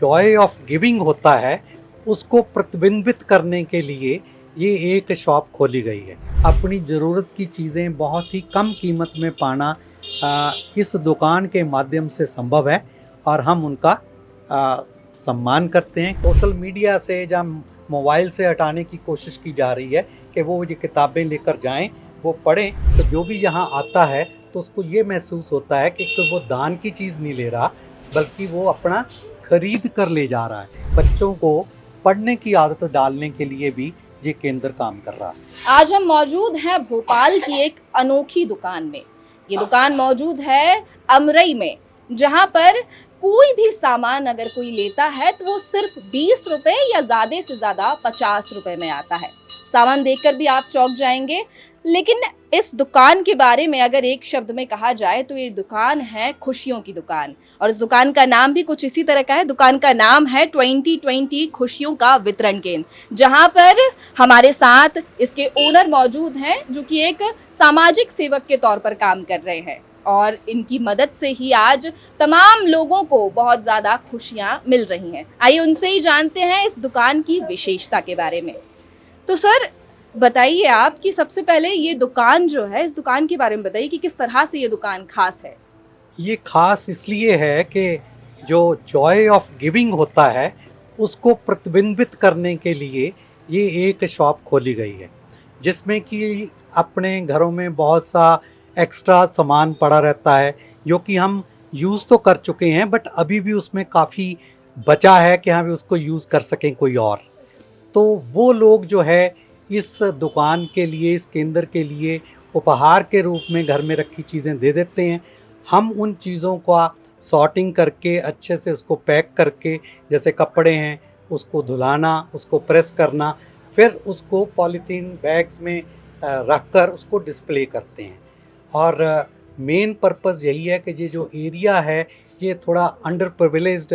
Joy of giving होता है, उसको प्रतिबिंबित करने के लिए ये एक शॉप खोली गई है। अपनी ज़रूरत की चीज़ें बहुत ही कम कीमत में पाना इस दुकान के माध्यम से संभव है और हम उनका सम्मान करते हैं। सोशल मीडिया से या मोबाइल से हटाने की कोशिश की जा रही है कि वो ये किताबें लेकर जाएं, वो पढ़ें, तो जो भी यहाँ आता है तो उसको ये महसूस होता है कि वो दान की चीज़ नहीं ले रहा, बल्कि वो अपना खरीद कर ले जा रहा है। बच्चों को पढ़ने की आदत डालने के लिए भी ये केंद्र काम कर रहा है। आज हम मौजूद हैं भोपाल की एक अनोखी दुकान में। ये दुकान मौजूद है अमरई में, जहां पर कोई भी सामान अगर कोई लेता है तो वो सिर्फ 20 रुपए या ज़्यादा से ज़्यादा 50 रुपए में आता है। सामान देखकर भी आप चौंक जाएंगे। लेकिन इस दुकान के बारे में अगर एक शब्द में कहा जाए तो ये दुकान है खुशियों की दुकान, और इस दुकान का नाम भी कुछ इसी तरह का है। दुकान का नाम है 2020 खुशियों का वितरण केंद्र, जहां पर हमारे साथ इसके ओनर मौजूद हैं जो कि एक सामाजिक सेवक के तौर पर काम कर रहे हैं, और इनकी मदद से ही आज तमाम लोगों को बहुत ज़्यादा खुशियां मिल रही हैं। आइए उनसे ही जानते हैं इस दुकान की विशेषता के बारे में। तो सर, बताइए आप कि सबसे पहले ये दुकान जो है, इस दुकान के बारे में बताइए कि किस तरह से ये दुकान खास है। ये खास इसलिए है कि जो जॉय ऑफ गिविंग होता है, उसको प्रतिबिंबित करने के लिए ये एक शॉप खोली गई है, जिसमें कि अपने घरों में बहुत सा एक्स्ट्रा सामान पड़ा रहता है, जो कि हम यूज़ तो कर चुके हैं, बट अभी भी उसमें काफ़ी बचा है कि हम उसको यूज़ कर सकें कोई और। तो वो लोग जो है इस दुकान के लिए, इस केंद्र के लिए उपहार के रूप में घर में रखी चीज़ें दे देते हैं। हम उन चीज़ों का सॉर्टिंग करके अच्छे से उसको पैक करके, जैसे कपड़े हैं उसको धुलाना, उसको प्रेस करना, फिर उसको पॉलीथीन बैग्स में रख कर उसको डिस्प्ले करते हैं। और मेन पर्पस यही है कि ये जो एरिया है ये थोड़ा अंडर प्रिविलेज्ड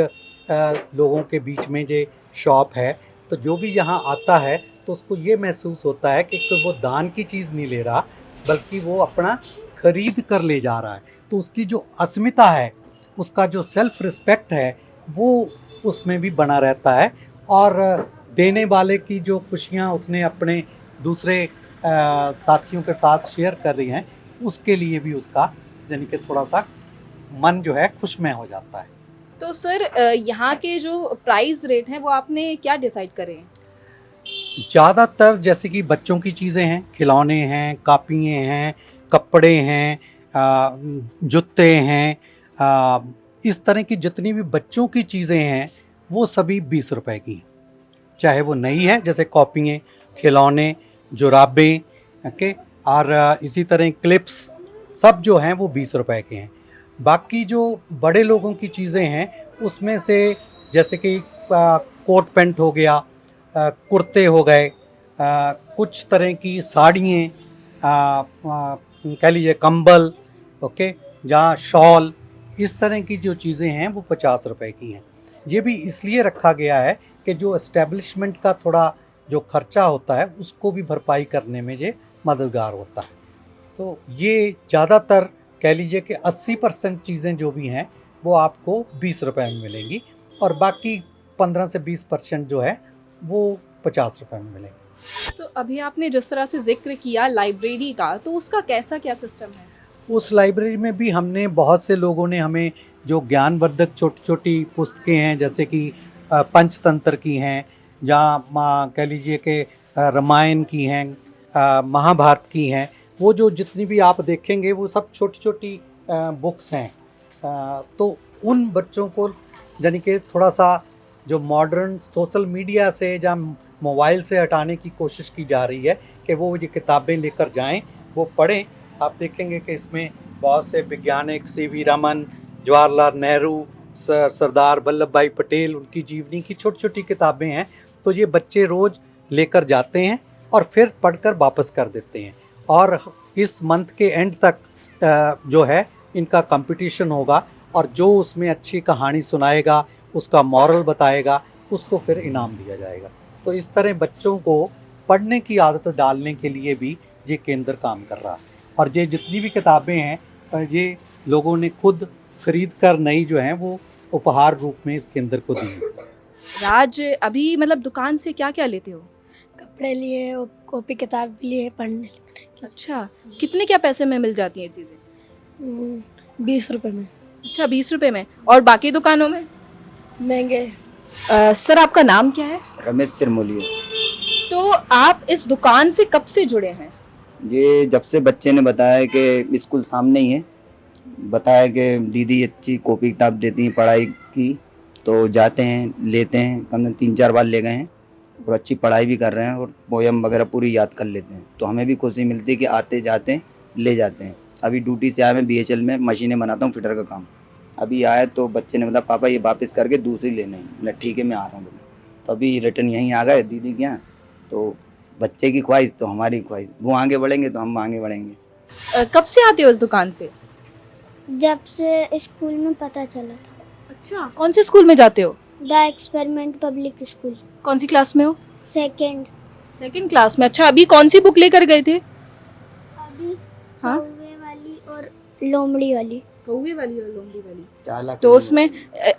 लोगों के बीच में ये शॉप है, तो जो भी यहाँ आता है तो उसको ये महसूस होता है कि वो दान की चीज़ नहीं ले रहा, बल्कि वो अपना खरीद कर ले जा रहा है। तो उसकी जो अस्मिता है, उसका जो सेल्फ रिस्पेक्ट है, वो उसमें भी बना रहता है। और देने वाले की जो खुशियाँ उसने अपने दूसरे साथियों के साथ शेयर कर रही हैं, उसके लिए भी उसका यानी कि थोड़ा सा मन जो है खुशमय हो जाता है। तो सर, यहाँ के जो प्राइस रेट हैं वो आपने क्या डिसाइड करे हैं? ज़्यादातर जैसे कि बच्चों की चीज़ें हैं, खिलौने हैं, कापियाँ हैं, कपड़े हैं, जूते हैं, इस तरह की जितनी भी बच्चों की चीज़ें हैं वो सभी 20 रुपए की हैं। चाहे वो नई है जैसे कॉपियाँ, खिलौने, जुराबें, ओके, और इसी तरह क्लिप्स, सब जो हैं वो 20 रुपए के हैं। बाकी जो बड़े लोगों की चीज़ें हैं उसमें से जैसे कि कोट पैंट हो गया, कुर्ते हो गए, कुछ तरह की साड़ियाँ, कह लीजिए कंबल, ओके, जहाँ शॉल, इस तरह की जो चीज़ें हैं वो 50 रुपए की हैं। ये भी इसलिए रखा गया है कि जो एस्टेब्लिशमेंट का थोड़ा जो खर्चा होता है उसको भी भरपाई करने में ये मददगार होता है। तो ये ज़्यादातर कह लीजिए कि 80% चीज़ें जो भी हैं वो आपको 20 रुपए में मिलेंगी, और बाकी 15 से 20% जो है वो 50 रुपए में मिलेंगी। तो अभी आपने जिस तरह से जिक्र किया लाइब्रेरी का, तो उसका कैसा क्या सिस्टम है? उस लाइब्रेरी में भी हमने बहुत से लोगों ने हमें जो ज्ञानवर्धक छोटी छोटी पुस्तकें हैं, जैसे कि पंचतंत्र की हैं, जहाँ कह लीजिए कि रामायण की हैं, महाभारत की हैं, वो जो जितनी भी आप देखेंगे वो सब छोटी छोटी बुक्स हैं। तो उन बच्चों को यानी कि थोड़ा सा जो मॉडर्न सोशल मीडिया से या मोबाइल से हटाने की कोशिश की जा रही है कि वो ये किताबें लेकर जाएं, वो पढ़ें। आप देखेंगे कि इसमें बहुत से वैज्ञानिक, सीवी रमन, जवाहरलाल नेहरू, सरदार वल्लभ भाई पटेल, उनकी जीवनी की छोटी छोटी किताबें हैं। तो ये बच्चे रोज़ लेकर जाते हैं और फिर पढ़कर वापस कर देते हैं। और इस मंथ के एंड तक जो है इनका कंपटीशन होगा, और जो उसमें अच्छी कहानी सुनाएगा, उसका मॉरल बताएगा, उसको फिर इनाम दिया जाएगा। तो इस तरह बच्चों को पढ़ने की आदत डालने के लिए भी ये केंद्र काम कर रहा है। और ये जितनी भी किताबें हैं ये लोगों ने खुद खरीद कर नई जो हैं वो उपहार रूप में इस केंद्र को दी है। राज, अभी मतलब दुकान से क्या क्या लेते हो? कपड़े लिए और कॉपी किताब भी लिए पढ़ने लिखने की। अच्छा, कितने क्या पैसे में मिल जाती हैं चीज़ें? 20 रुपए में। अच्छा, 20 रुपए में। और बाकी दुकानों में? महंगे। सर, आपका नाम क्या है? रमेश सिरमौली। तो आप इस दुकान से कब से जुड़े हैं? ये जब से बच्चे ने बताया कि स्कूल सामने ही है, बताया कि दीदी अच्छी कॉपी किताब देती हैं पढ़ाई की, तो जाते हैं लेते हैं। कम से कम 3-4 बार ले गए हैं और अच्छी पढ़ाई भी कर रहे हैं और पोयम वगैरह पूरी याद कर लेते हैं। तो हमें भी खुशी मिलती है कि आते जाते ले जाते हैं। अभी ड्यूटी से आया, मैं BHL में मशीनें बनाता हूँ, फिटर का काम। अभी आया तो बच्चे ने बोला पापा ये वापस करके दूसरी लेने हैं। मैं ठीक है मैं आ रहा हूँ। तो अभी रिटर्न यहीं आ गए दीदी के यहाँ। तो बच्चे की ख्वाहिश तो हमारी ख्वाहिश, वो आगे बढ़ेंगे तो हम आगे बढ़ेंगे। कब से आते हो इस दुकान पे? जब से स्कूल में पता चला था। अच्छा, कौन से स्कूल में जाते हो? द एक्सपेरिमेंट पब्लिक स्कूल, कौन सी क्लास में हो? सेकंड क्लास में। अच्छा, अभी कौन सी बुक लेकर गए थे? अभी हाँ? कौवे वाली और लोमड़ी वाली। कौवे वाली और लोमड़ी वाली। 4 लाख तो उसमें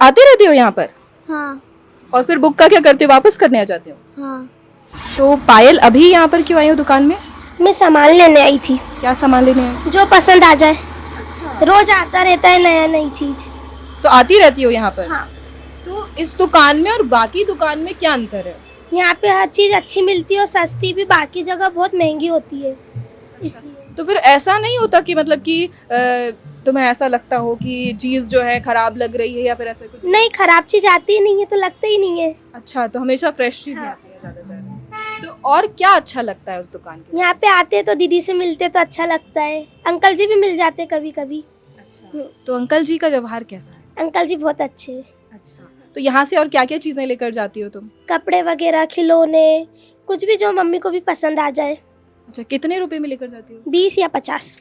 आते रहते हो यहाँ पर? हाँ और फिर बुक का क्या करते हो, वापस करने आ जाते हो? हाँ। तो पायल, अभी यहाँ पर क्यों आई हो दुकान में? मैं सामान लेने आई थी, क्या सामान लेने आए? जो पसंद आ जाए। रोज आता रहता है नया नई चीज। तो आती रहती हो यहाँ पर? हाँ। तो इस दुकान में और बाकी दुकान में क्या अंतर है? यहाँ पे हर चीज अच्छी मिलती है और सस्ती भी, बाकी जगह बहुत महंगी होती है इसलिए। तो फिर ऐसा नहीं होता कि मतलब कि तुम्हें ऐसा लगता हो कि चीज जो है खराब लग रही है या फिर ऐसा कुछ? नहीं, खराब चीज आती ही नहीं है तो लगता ही नहीं है। अच्छा, तो हमेशा फ्रेश चीज हाँ। आती है ज्यादातर। तो और क्या अच्छा लगता है उस दुकान के? यहाँ पे आते तो दीदी से मिलते तो अच्छा लगता है। अंकल जी भी मिल जाते कभी कभी। अच्छा, तो अंकल जी का व्यवहार कैसा है? अंकल जी बहुत अच्छे हैं। अच्छा, तो यहाँ से और क्या क्या चीजें लेकर जाती हो तुम? कपड़े वगैरह, खिलौने, कुछ भी जो मम्मी को भी पसंद आ जाए। अच्छा, कितने रुपए में लेकर जाती हो? 20 या 50।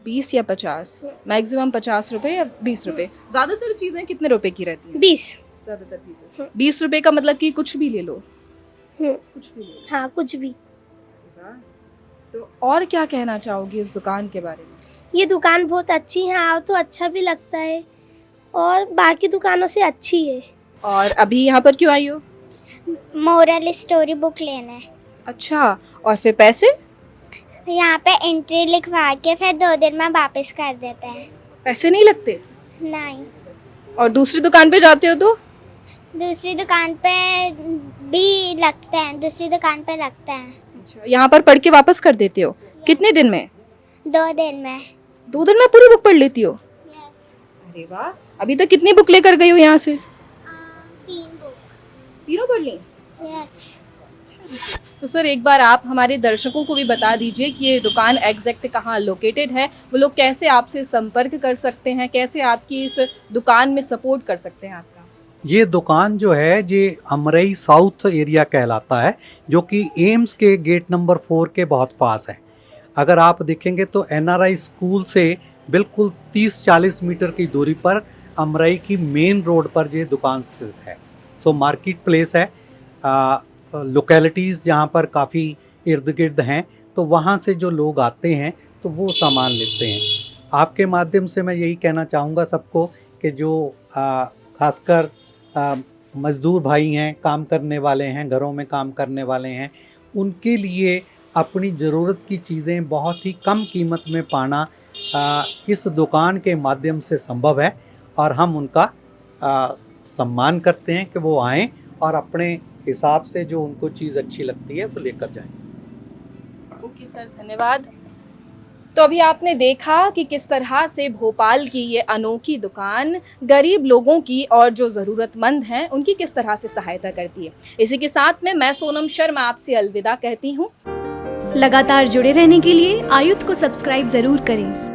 20 या 50? मैक्सिमम 50 रुपए या 20 रुपए? ज्यादातर चीजें कितने रुपए की रहती हैं? 20। ज्यादातर 20 रुपए का मतलब कि कुछ भी ले लो? कुछ भी ले लो। हाँ, कुछ भी। तो और क्या कहना चाहोगी इस दुकान के बारे में? ये दुकान बहुत अच्छी है, आओ तो अच्छा भी लगता है और बाकी दुकानों से अच्छी है। और अभी यहाँ पर क्यों आई हो? मोरल स्टोरी बुक लेना है। अच्छा, और फिर पैसे? यहाँ पे एंट्री लिखवा के फिर 2 दिन में वापस कर देते हैं। पैसे नहीं लगते? नहीं, और दूसरी दुकान पे जाते हो तो? दूसरी दुकान पे भी लगते हैं, दूसरी दुकान पे लगते हैं। अच्छा, यहाँ पर पढ़ के वापस कर देते हो? कितने दिन में? 2 दिन में। 2 दिन में पूरी बुक पढ़ लेती हो? अरे वाह! अभी तक कितनी बुक लेकर गई हो यहाँ से? 3 बुक। तीनों पढ़ ली? यस। तो सर, एक बार आप हमारे दर्शकों को भी बता दीजिए कि ये दुकान एग्जैक्ट कहाँ लोकेटेड है, वो लोग कैसे आपसे संपर्क कर सकते हैं, कैसे आपकी इस दुकान में सपोर्ट कर सकते हैं आपका? ये दुकान जो है ये अमरई साउथ एरिया कहलाता है, जो कि एम्स के गेट नंबर 4 के बहुत पास है। अगर आप देखेंगे तो NRI स्कूल से बिल्कुल 30-40 मीटर की दूरी पर अमरई की मेन रोड पर ये दुकान स्थित है। सो मार्केट प्लेस है, लोकेलिटीज़ यहाँ पर काफ़ी इर्द गिर्द हैं, तो वहाँ से जो लोग आते हैं तो वो सामान लेते हैं। आपके माध्यम से मैं यही कहना चाहूँगा सबको कि जो खासकर मज़दूर भाई हैं, काम करने वाले हैं, घरों में काम करने वाले हैं, उनके लिए अपनी ज़रूरत की चीज़ें बहुत ही कम कीमत में पाना इस दुकान के माध्यम से संभव है और हम उनका सम्मान करते हैं कि वो आएँ और अपने हिसाब से जो उनको चीज़ अच्छी लगती है वो लेकर जाएं। ओके सर, धन्यवाद। तो अभी आपने देखा कि किस तरह से भोपाल की ये अनोखी दुकान गरीब लोगों की और जो ज़रूरतमंद हैं उनकी किस तरह से सहायता करती है। इसी के साथ में मैं सोनम शर्मा आपसे अलविदा कहती हूँ। लगातार जुड़े रहने के लिए आयुक्त को सब्सक्राइब जरूर करें।